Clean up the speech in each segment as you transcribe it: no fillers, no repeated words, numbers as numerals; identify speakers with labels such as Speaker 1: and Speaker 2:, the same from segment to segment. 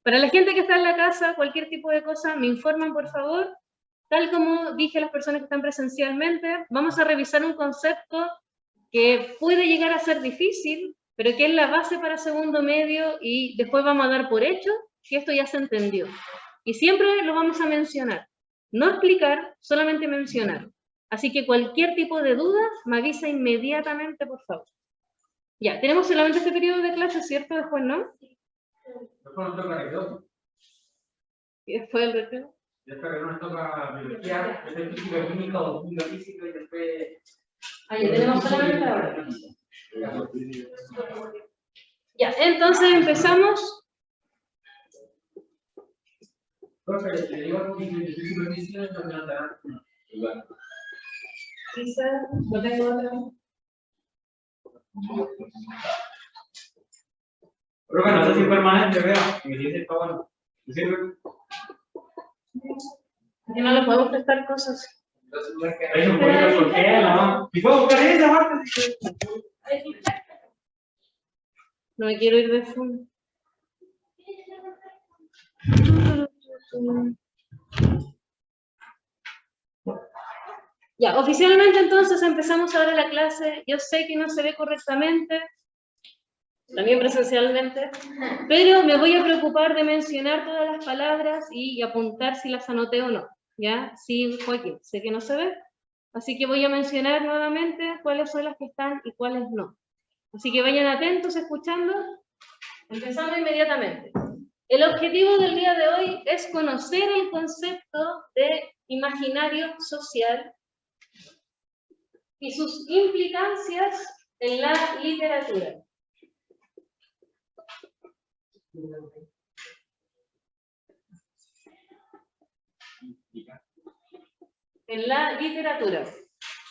Speaker 1: Para la gente que está en la casa, cualquier tipo de cosa, me informan, por favor. Tal como dije a las personas que están presencialmente, vamos a revisar un concepto que puede llegar a ser difícil, pero que es la base para segundo medio y después vamos a dar por hecho que esto ya se entendió. Y siempre lo vamos a mencionar. No explicar, solamente mencionar. Así que cualquier tipo de duda, me avisa inmediatamente, por favor. Ya, tenemos solamente este periodo de clase, ¿cierto? Después, ¿no?
Speaker 2: Después nos toca recreo.
Speaker 1: ¿Y después el recreo?
Speaker 2: Después nos toca biología, después física, química o química física y después...
Speaker 1: Ah, ya tenemos solamente ahora. Ya, entonces empezamos.
Speaker 2: Profe, le digo que supervisión no me andará.
Speaker 1: Quizás, no tengo otra.
Speaker 2: Profe, no sé si es permanente, vea. Me dice está bueno. ¿Me sirve?
Speaker 1: Que no le podemos prestar cosas.
Speaker 2: Hay un poquito por qué, ¿no? ¿Y puedo buscar esa parte?
Speaker 1: No me quiero ir de fondo. Ya, oficialmente entonces empezamos ahora la clase. Yo sé que no se ve correctamente, también presencialmente, pero me voy a preocupar de mencionar todas las palabras y apuntar si las anoté o no. ¿Ya? Sí, Joaquín, sé que no se ve, así que voy a mencionar nuevamente cuáles son las que están y cuáles no. Así que vayan atentos, escuchando. Empezamos inmediatamente. El objetivo del día de hoy es conocer el concepto de imaginario social y sus implicancias en la literatura. En la literatura.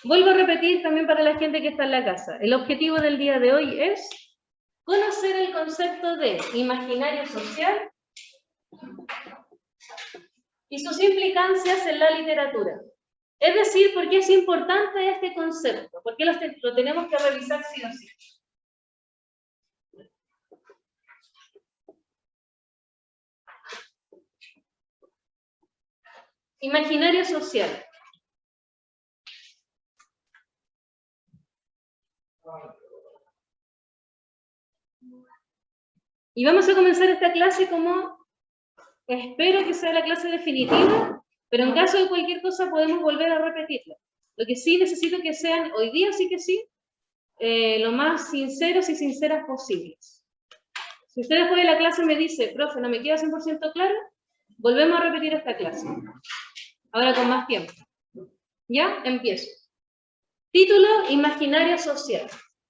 Speaker 1: Vuelvo a repetir también para la gente que está en la casa. El objetivo del día de hoy es conocer el concepto de imaginario social y sus implicancias en la literatura. Es decir, ¿por qué es importante este concepto? ¿Por qué lo tenemos que revisar sí o sí? Imaginario social. Y vamos a comenzar esta clase como, espero que sea la clase definitiva, pero en caso de cualquier cosa podemos volver a repetirla. Lo que sí necesito que sean, hoy día sí que sí, lo más sinceros y sinceras posibles. Si usted después de la clase me dice, profe, no me queda 100% claro, volvemos a repetir esta clase. Ahora con más tiempo. ¿Ya? Empiezo. Título, imaginario social.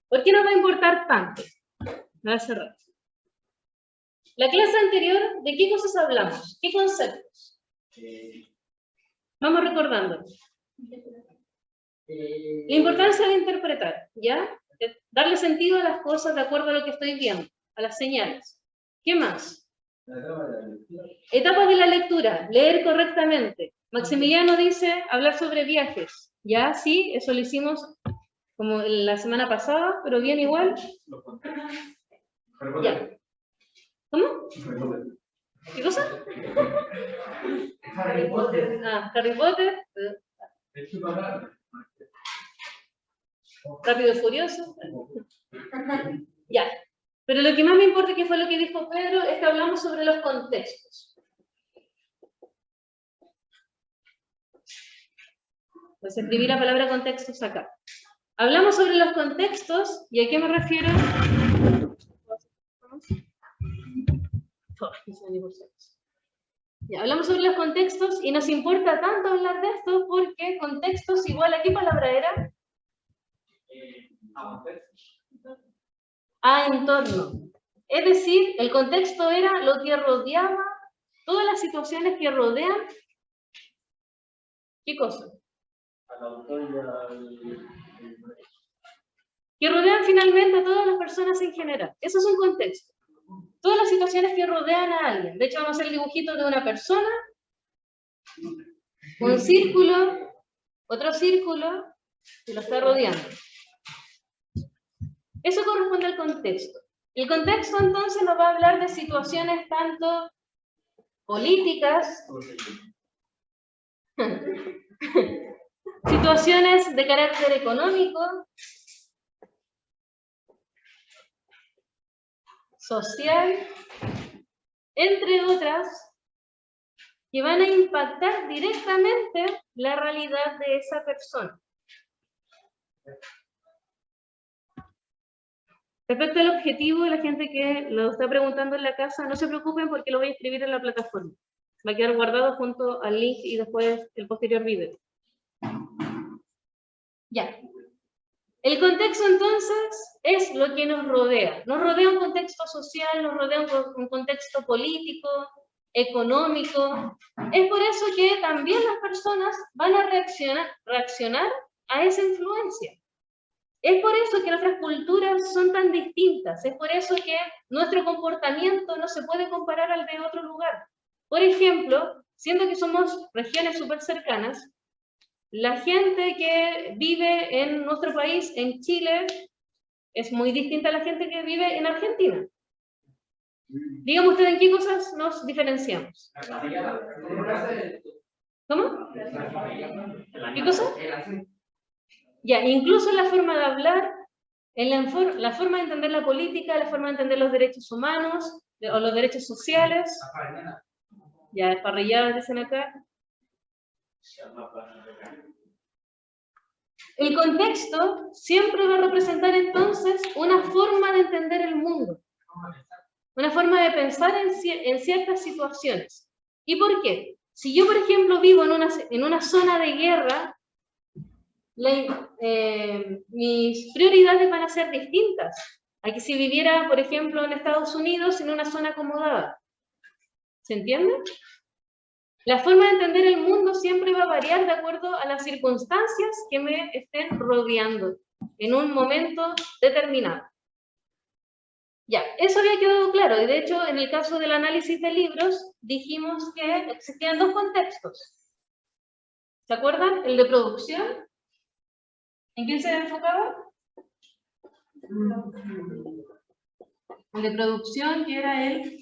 Speaker 1: ¿Por qué nos va a importar tanto? Me voy a cerrar. La clase anterior, ¿de qué cosas hablamos? ¿Qué conceptos? Vamos recordando. La importancia de interpretar, ¿ya? De darle sentido a las cosas de acuerdo a lo que estoy viendo, a las señales. ¿Qué más? Etapas de la lectura, leer correctamente. Maximiliano dice hablar sobre viajes. ¿Ya? Sí, eso lo hicimos como la semana pasada, pero bien igual. Ya. ¿Cómo? ¿Qué cosa?
Speaker 2: Harry Potter.
Speaker 1: Ah, Harry Potter. Rápido y Furioso. Ya. Pero lo que más me importa, que fue lo que dijo Pedro, es que hablamos sobre los contextos. Pues escribí la palabra contextos acá. Hablamos sobre los contextos, ¿y a qué me refiero? Ya, hablamos sobre los contextos y nos importa tanto hablar de esto porque contextos igual a ¿qué palabra era? A entorno. Es decir, el contexto era lo que rodeaba, todas las situaciones que rodean. ¿Qué cosa? Que rodean finalmente a todas las personas en general. Eso es un contexto. Todas las situaciones que rodean a alguien. De hecho, vamos a hacer dibujitos de una persona, un círculo, otro círculo, que lo está rodeando. Eso corresponde al contexto. El contexto entonces nos va a hablar de situaciones tanto políticas, situaciones de carácter económico, social, entre otras, que van a impactar directamente la realidad de esa persona. Respecto al objetivo, la gente que lo está preguntando en la casa, no se preocupen porque lo voy a escribir en la plataforma. Va a quedar guardado junto al link y después el posterior video. Ya. El contexto entonces es lo que nos rodea. Nos rodea un contexto social, nos rodea un contexto político, económico. Es por eso que también las personas van a reaccionar a esa influencia. Es por eso que nuestras culturas son tan distintas, es por eso que nuestro comportamiento no se puede comparar al de otro lugar. Por ejemplo, siendo que somos regiones súper cercanas, la gente que vive en nuestro país, en Chile, es muy distinta a la gente que vive en Argentina. Dígame usted en qué cosas nos diferenciamos. ¿Cómo? ¿Qué cosa? Ya, incluso en la forma de hablar, en la forma de entender la política, la forma de entender los derechos humanos o los derechos sociales. Ya, desparrilladas dicen acá. El contexto siempre va a representar entonces una forma de entender el mundo, una forma de pensar en ciertas situaciones. ¿Y por qué? Si yo, por ejemplo, vivo en una zona de guerra, mis prioridades van a ser distintas a que si viviera, por ejemplo, en Estados Unidos en una zona acomodada. ¿Se entiende? La forma de entender el mundo siempre va a variar de acuerdo a las circunstancias que me estén rodeando en un momento determinado. Ya, eso había quedado claro, y de hecho en el caso del análisis de libros dijimos que existían dos contextos. ¿Se acuerdan? El de producción. ¿En quién se enfocaba? El de producción, que era el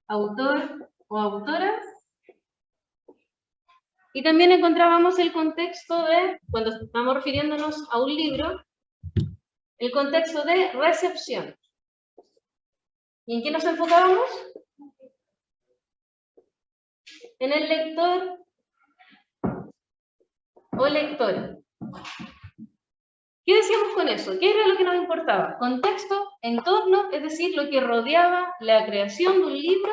Speaker 1: autor o autora. Y también encontrábamos el contexto de, cuando estamos refiriéndonos a un libro, el contexto de recepción. ¿Y en qué nos enfocábamos? En el lector o lectora. ¿Qué decíamos con eso? ¿Qué era lo que nos importaba? Contexto, entorno, es decir, lo que rodeaba la creación de un libro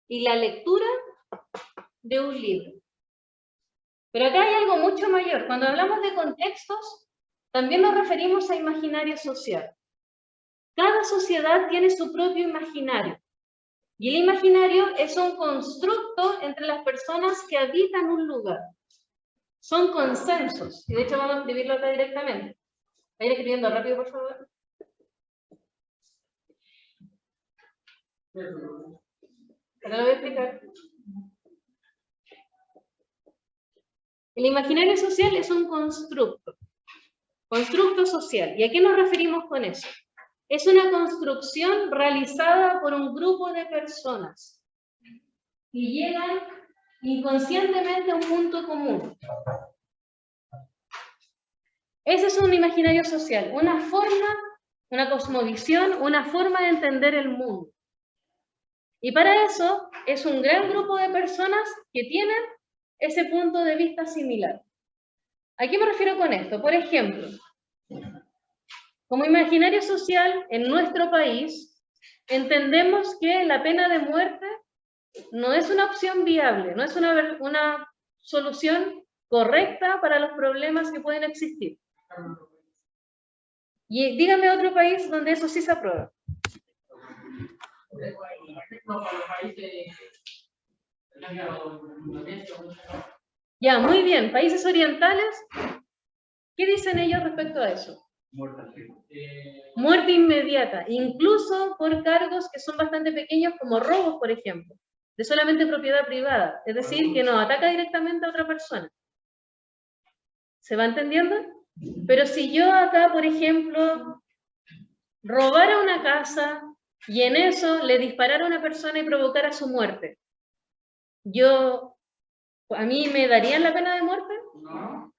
Speaker 1: y la lectura de un libro. Pero acá hay algo mucho mayor. Cuando hablamos de contextos, también nos referimos a imaginario social. Cada sociedad tiene su propio imaginario. Y el imaginario es un constructo entre las personas que habitan un lugar. Son consensos. Y de hecho vamos a escribirlo acá directamente. Vayan escribiendo rápido, por favor. Ahora lo voy a explicar. El imaginario social es un constructo social. ¿Y a qué nos referimos con eso? Es una construcción realizada por un grupo de personas que llegan inconscientemente a un punto común. Ese es un imaginario social, una forma, una cosmovisión, una forma de entender el mundo. Y para eso es un gran grupo de personas que tienen ese punto de vista similar. ¿A qué me refiero con esto? Por ejemplo, como imaginario social en nuestro país, entendemos que la pena de muerte no es una opción viable, no es una solución correcta para los problemas que pueden existir. Y dígame otro país donde eso sí se aprueba. Ya, muy bien. Países orientales, ¿qué dicen ellos respecto a eso? Muerte inmediata, incluso por cargos que son bastante pequeños como robos, por ejemplo, de solamente propiedad privada, es decir, que no ataca directamente a otra persona. ¿Se va entendiendo? Pero si yo acá, por ejemplo, robara una casa, y en eso le disparara a una persona y provocara su muerte, ¿a mí me darían la pena de muerte?
Speaker 2: No.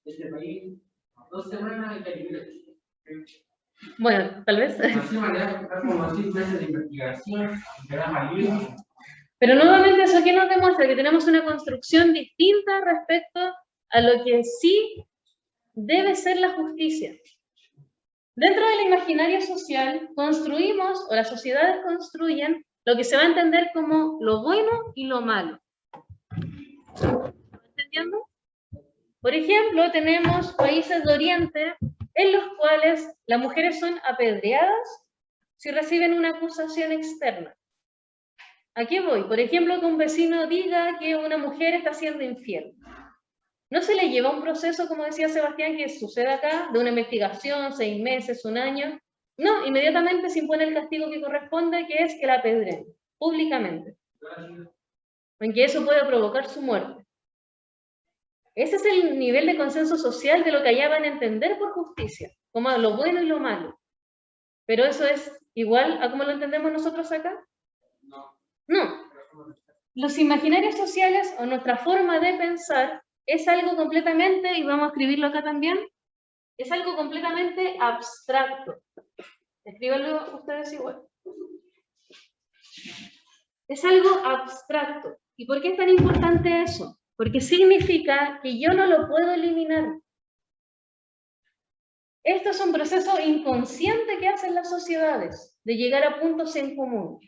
Speaker 2: Este país, 2 semanas y calibre.
Speaker 1: Bueno, tal vez. Pero nuevamente eso aquí nos demuestra que tenemos una construcción distinta respecto a lo que sí debe ser la justicia. Dentro del imaginario social construimos, o las sociedades construyen, lo que se va a entender como lo bueno y lo malo. ¿Están entendiendo? Por ejemplo, tenemos países de Oriente en los cuales las mujeres son apedreadas si reciben una acusación externa. ¿A qué voy? Por ejemplo, que un vecino diga que una mujer está siendo infiel. No se le lleva un proceso, como decía Sebastián, que sucede acá, de una investigación, 6 meses, 1 año. No, inmediatamente se impone el castigo que corresponde, que es que la apedreen públicamente. En que eso puede provocar su muerte. Ese es el nivel de consenso social de lo que allá van a entender por justicia, como lo bueno y lo malo. Pero eso es igual a como lo entendemos nosotros acá. No. Los imaginarios sociales o nuestra forma de pensar es algo completamente, y vamos a escribirlo acá también, es algo completamente abstracto. Escríbanlo ustedes igual. Es algo abstracto. ¿Y por qué es tan importante eso? Porque significa que yo no lo puedo eliminar. Esto es un proceso inconsciente que hacen las sociedades, de llegar a puntos en común.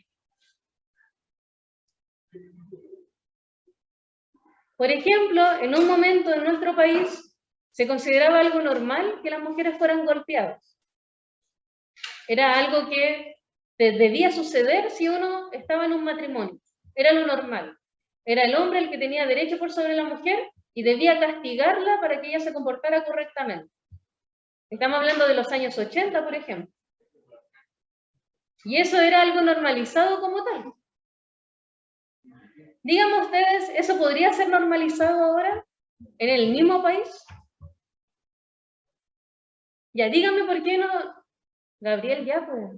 Speaker 1: Por ejemplo, en un momento en nuestro país se consideraba algo normal que las mujeres fueran golpeadas. Era algo que debía suceder si uno estaba en un matrimonio. Era lo normal. Era el hombre el que tenía derecho por sobre la mujer y debía castigarla para que ella se comportara correctamente. Estamos hablando de los años 80, por ejemplo. Y eso era algo normalizado como tal. Díganme ustedes, ¿eso podría ser normalizado ahora en el mismo país? Ya, díganme por qué no. Gabriel, ya pues.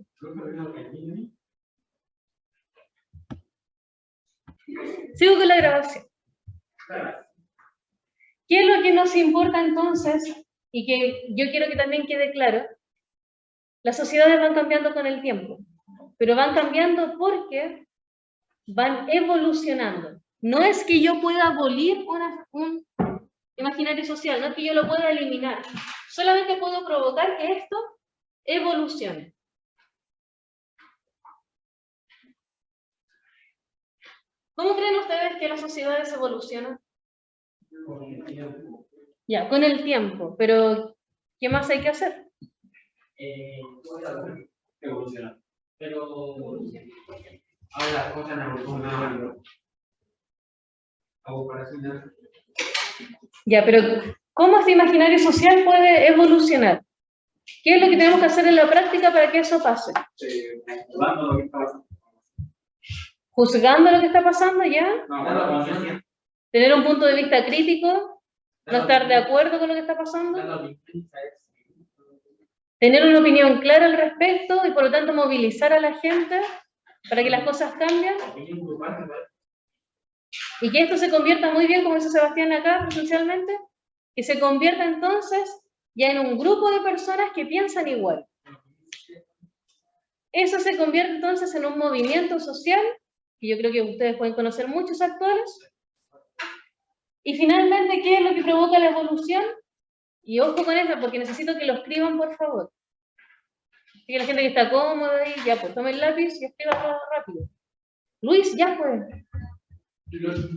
Speaker 1: Sigo con la grabación. ¿Qué es lo que nos importa entonces? Y que yo quiero que también quede claro. Las sociedades van cambiando con el tiempo, pero van cambiando porque van evolucionando. No es que yo pueda abolir un imaginario social, no es que yo lo pueda eliminar. Solamente puedo provocar que esto evolucione. ¿Cómo creen ustedes que las sociedades evolucionan? Ya, con el tiempo, pero ¿qué más hay que hacer?
Speaker 2: Evolucionar. Pero ahora las cosas no evolucionan.
Speaker 1: Ya, pero ¿cómo este imaginario social puede evolucionar? ¿Qué es lo que tenemos que hacer en la práctica para que eso pase? Juzgando lo que está pasando, ¿ya? Tener un punto de vista crítico, no estar de acuerdo con lo que está pasando. Tener una opinión clara al respecto y por lo tanto movilizar a la gente para que las cosas cambien. Y que esto se convierta muy bien, como dice Sebastián acá, presencialmente, que se convierta entonces ya en un grupo de personas que piensan igual. Eso se convierte entonces en un movimiento social, que yo creo que ustedes pueden conocer muchos actuales. Y finalmente, ¿qué es lo que provoca la evolución? Y ojo con eso, porque necesito que lo escriban, por favor. Así que la gente que está cómoda ahí, ya pues tome el lápiz y escriba todo rápido. Luis, ya pues.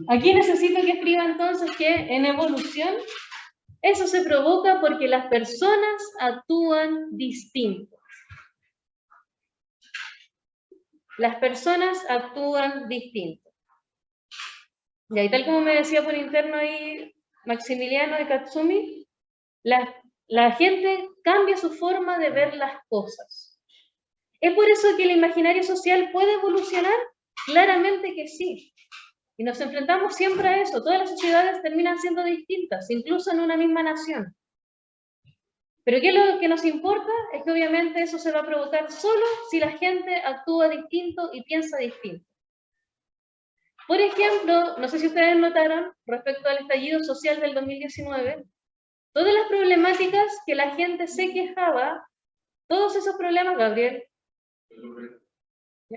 Speaker 1: Aquí necesito que escriba entonces que en evolución eso se provoca porque las personas actúan distinto. Las personas actúan distinto. Y ahí, tal como me decía por interno ahí Maximiliano de Katsumi, la gente cambia su forma de ver las cosas. ¿Es por eso que el imaginario social puede evolucionar? Claramente que sí. Y nos enfrentamos siempre a eso. Todas las sociedades terminan siendo distintas, incluso en una misma nación. Pero ¿qué es lo que nos importa? Es que obviamente eso se va a provocar solo si la gente actúa distinto y piensa distinto. Por ejemplo, no sé si ustedes notaron, respecto al estallido social del 2019, todas las problemáticas que la gente se quejaba, todos esos problemas, Gabriel,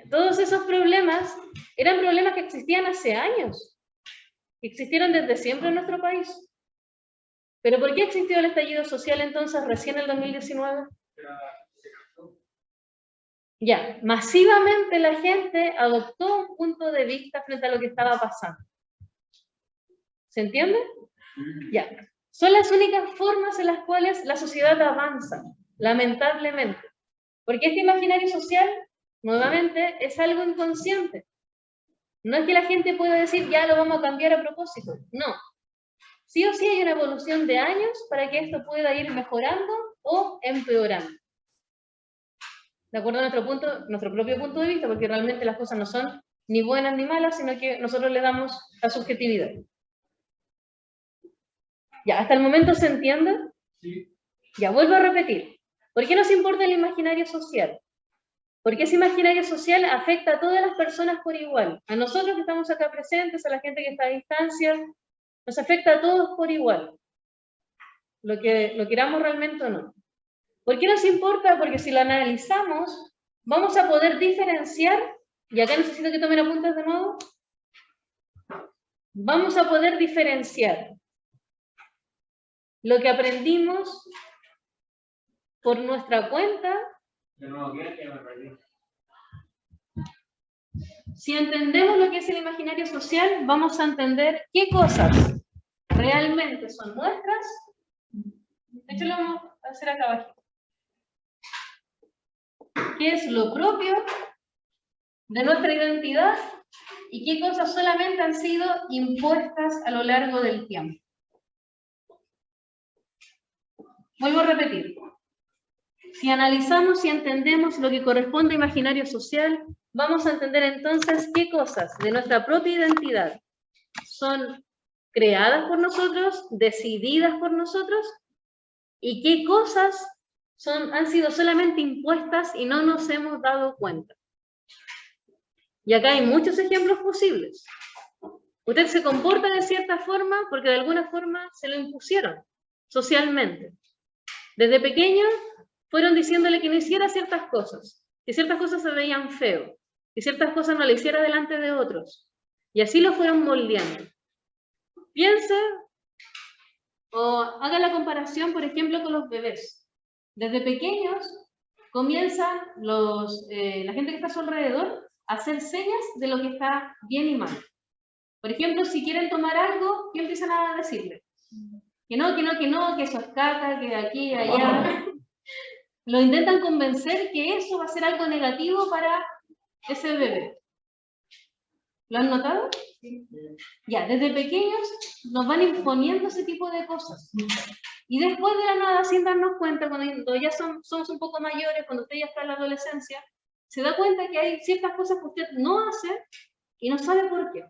Speaker 1: todos esos problemas eran problemas que existían hace años, que existieron desde siempre en nuestro país. ¿Pero por qué existió el estallido social entonces recién en el 2019? Ya, masivamente la gente adoptó un punto de vista frente a lo que estaba pasando. ¿Se entiende? Ya. Son las únicas formas en las cuales la sociedad avanza, lamentablemente. Porque este imaginario social, nuevamente, es algo inconsciente. No es que la gente pueda decir, ya lo vamos a cambiar a propósito. No. Sí o sí hay una evolución de años para que esto pueda ir mejorando o empeorando. De acuerdo a nuestro propio punto de vista, porque realmente las cosas no son ni buenas ni malas, sino que nosotros le damos la subjetividad. Ya, ¿hasta el momento se entiende?
Speaker 2: Sí.
Speaker 1: Ya, vuelvo a repetir. ¿Por qué nos importa el imaginario social? Porque ese imaginario social afecta a todas las personas por igual. A nosotros que estamos acá presentes, a la gente que está a distancia, nos afecta a todos por igual. Lo queramos realmente o no. ¿Por qué nos importa? Porque si lo analizamos, vamos a poder diferenciar, y acá necesito que tomen apuntes de nuevo, vamos a poder diferenciar lo que aprendimos por nuestra cuenta. Si entendemos lo que es el imaginario social, vamos a entender qué cosas realmente son nuestras. De hecho, lo vamos a hacer acá abajo. ¿Qué es lo propio de nuestra identidad y qué cosas solamente han sido impuestas a lo largo del tiempo? Vuelvo a repetir. Si analizamos y entendemos lo que corresponde a imaginario social, vamos a entender entonces qué cosas de nuestra propia identidad son creadas por nosotros, decididas por nosotros, y qué cosas han sido solamente impuestas y no nos hemos dado cuenta. Y acá hay muchos ejemplos posibles. Usted se comporta de cierta forma porque de alguna forma se lo impusieron socialmente. Desde pequeño fueron diciéndole que no hiciera ciertas cosas, que ciertas cosas se veían feo, que ciertas cosas no le hiciera delante de otros. Y así lo fueron moldeando. Piense o haga la comparación, por ejemplo, con los bebés. Desde pequeños comienzan la gente que está a su alrededor a hacer señas de lo que está bien y mal. Por ejemplo, si quieren tomar algo, ¿qué empiezan a decirle? Que no, que no, que no, que eso es caca, que de aquí, allá. Lo intentan convencer que eso va a ser algo negativo para ese bebé. ¿Lo han notado? Sí. Ya, desde pequeños nos van imponiendo ese tipo de cosas. Y después de la nada, sin darnos cuenta, cuando ya somos un poco mayores, cuando usted ya está en la adolescencia, se da cuenta que hay ciertas cosas que usted no hace y no sabe por qué.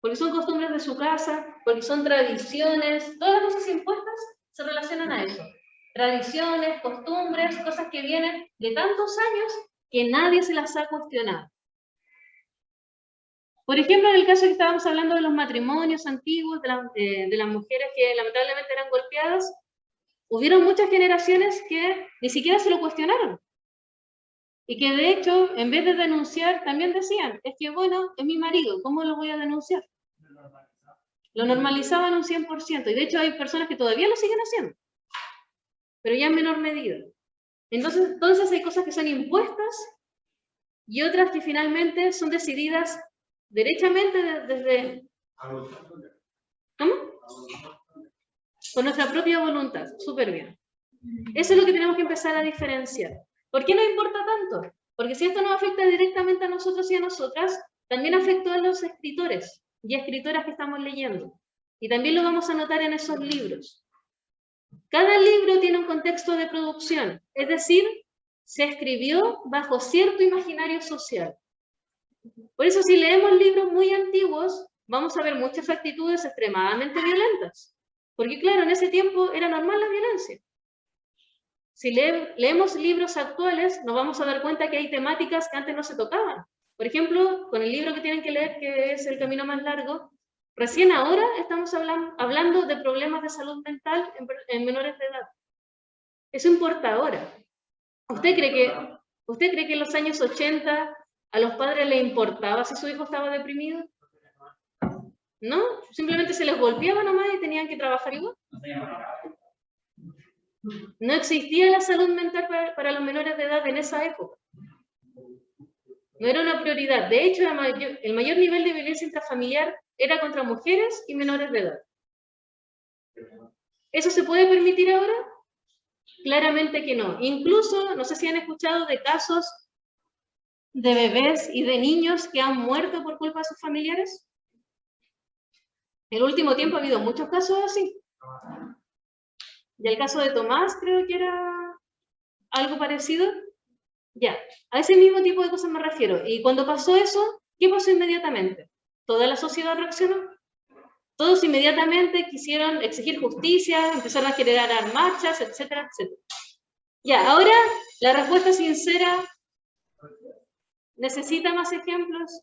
Speaker 1: Porque son costumbres de su casa, porque son tradiciones, todas las cosas impuestas se relacionan a eso. Tradiciones, costumbres, cosas que vienen de tantos años que nadie se las ha cuestionado. Por ejemplo, en el caso que estábamos hablando de los matrimonios antiguos, de las mujeres que lamentablemente eran golpeadas, hubieron muchas generaciones que ni siquiera se lo cuestionaron. Y que de hecho, en vez de denunciar, también decían, es que bueno, es mi marido, ¿cómo lo voy a denunciar? Lo normalizaban un 100%, y de hecho hay personas que todavía lo siguen haciendo, pero ya en menor medida. Entonces hay cosas que son impuestas y otras que finalmente son decididas derechamente desde... ¿Cómo? Con nuestra propia voluntad, súper bien. Eso es lo que tenemos que empezar a diferenciar. ¿Por qué nos importa tanto? Porque si esto nos afecta directamente a nosotros y a nosotras, también afectó a los escritores y escritoras que estamos leyendo. Y también lo vamos a notar en esos libros. Cada libro tiene un contexto de producción, es decir, se escribió bajo cierto imaginario social. Por eso si leemos libros muy antiguos, vamos a ver muchas actitudes extremadamente violentas. Porque claro, en ese tiempo era normal la violencia. Si leemos libros actuales, nos vamos a dar cuenta que hay temáticas que antes no se tocaban. Por ejemplo, con el libro que tienen que leer, que es El camino más largo, recién ahora estamos hablando de problemas de salud mental en menores de edad. Eso importa ahora. ¿Usted cree que en los años 80 a los padres les importaba si su hijo estaba deprimido? ¿No? Simplemente se les golpeaba nomás y tenían que trabajar igual. No existía la salud mental para los menores de edad en esa época. No era una prioridad. De hecho, el mayor nivel de violencia intrafamiliar era contra mujeres y menores de edad. ¿Eso se puede permitir ahora? Claramente que no. Incluso, no sé si han escuchado de casos de bebés y de niños que han muerto por culpa de sus familiares. En el último tiempo ha habido muchos casos así. Y el caso de Tomás creo que era algo parecido. Ya, a ese mismo tipo de cosas me refiero. Y cuando pasó eso, ¿qué pasó inmediatamente? Toda la sociedad reaccionó. Todos inmediatamente quisieron exigir justicia, empezaron a generar marchas, etcétera, etcétera. Ya, ahora la respuesta sincera. ¿Necesita más ejemplos?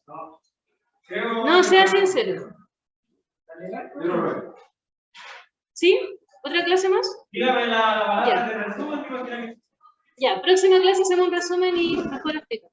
Speaker 1: No, sea sincero. ¿Sí? ¿Otra clase más?
Speaker 2: Dígame la palabra de resumen.
Speaker 1: Ya, próxima clase hacemos un resumen y mejor explico.